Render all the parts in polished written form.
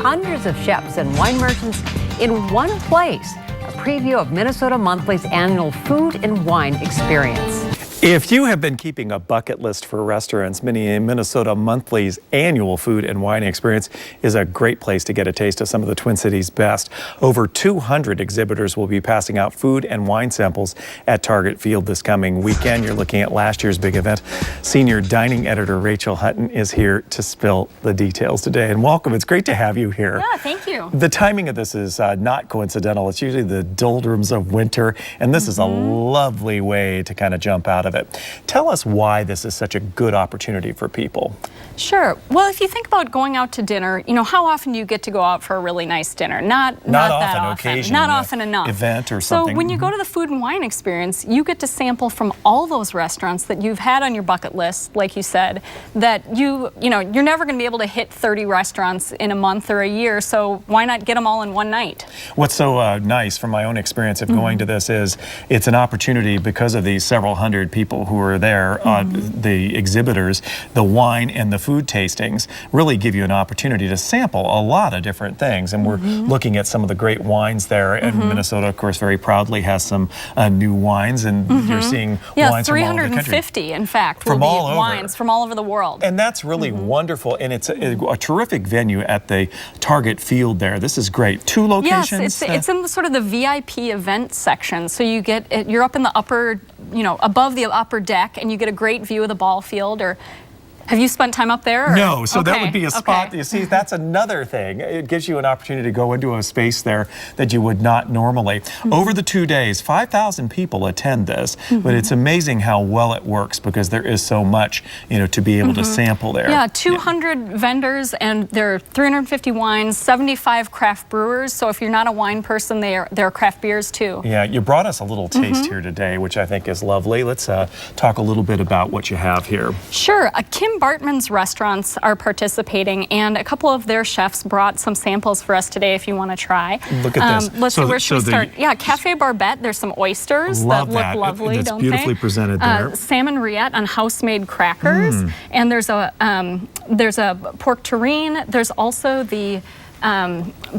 hundreds of chefs and wine merchants in one place. A preview of Minnesota Monthly's annual food and wine experience. If you have been keeping a bucket list for restaurants, Minnesota Monthly's annual food and wine experience is a great place to get a taste of some of the Twin Cities' best. Over 200 exhibitors will be passing out food and wine samples at Target Field this coming weekend. You're looking at last year's big event. Senior dining editor Rachel Hutton is here to spill the details today. And welcome. It's great to have you here. Yeah, thank you. The timing of this is not coincidental. It's usually the doldrums of winter, and this is a lovely way to kind of jump out of it. Tell us why this is such a good opportunity for people. Sure. Well, if you think about going out to dinner, you know, how often do you get to go out for a really nice dinner? Not that often. Occasion, not often enough. Event or something. So when you go to the food and wine experience, you get to sample from all those restaurants that you've had on your bucket list, like you said, that you're never going to be able to hit 30 restaurants in a month or a year, so why not get them all in one night? What's so nice from my own experience of going to this is it's an opportunity because of these several hundred people who are there, the exhibitors, the wine and the food tastings really give you an opportunity to sample a lot of different things. And we're looking at some of the great wines there. And Minnesota, of course, very proudly has some new wines. And you're seeing wines from all over the country. 350, in fact, from will all be over. wines from all over the world. And that's really wonderful. And it's a terrific venue at the Target Field there. This is great. 2 locations? Yes, it's in the sort of the VIP event section. So you're up in the upper, above the upper deck, and you get a great view of the ball field. Or have you spent time up there? Or? No, so that would be a spot. You see, that's another thing. It gives you an opportunity to go into a space there that you would not normally. Over the 2 days, 5,000 people attend this, but it's amazing how well it works because there is so much, to be able to sample there. Yeah, 200 vendors, and there are 350 wines, 75 craft brewers. So if you're not a wine person, there are craft beers too. Yeah, you brought us a little taste here today, which I think is lovely. Let's talk a little bit about what you have here. Sure. Kim Bartman's restaurants are participating, and a couple of their chefs brought some samples for us today if you want to try. Look at this. Let's see, where should we start? Yeah, Cafe Barbette. There's some oysters that look lovely, don't they? It's beautifully presented there. Salmon rillette on house-made crackers, and there's a pork terrine. There's also the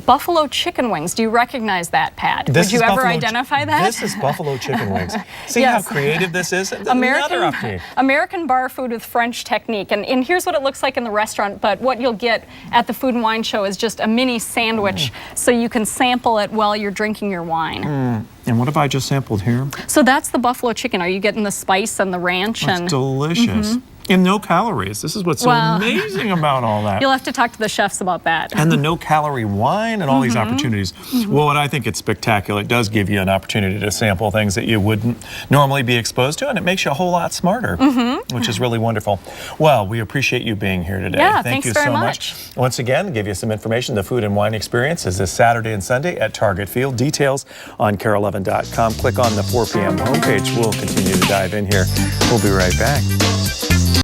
buffalo chicken wings. Do you recognize that, Pat? Would you ever identify that? This is buffalo chicken wings. See how creative this is? American bar food with French technique. And here's what it looks like in the restaurant, but what you'll get at the Food and Wine Show is just a mini sandwich so you can sample it while you're drinking your wine. And what have I just sampled here? So that's the buffalo chicken. Are you getting the spice and the ranch? It's delicious. And no calories. This is what's so amazing about all that. You'll have to talk to the chefs about that. And the no-calorie wine and all these opportunities. Well, what I think it's spectacular. It does give you an opportunity to sample things that you wouldn't normally be exposed to, and it makes you a whole lot smarter, which is really wonderful. Well, we appreciate you being here today. Yeah, Thank you very so much. Once again, give you some information. The Food and Wine Experience is this Saturday and Sunday at Target Field. Details on KARE11.com. Click on the 4 p.m. homepage. We'll continue to dive in here. We'll be right back.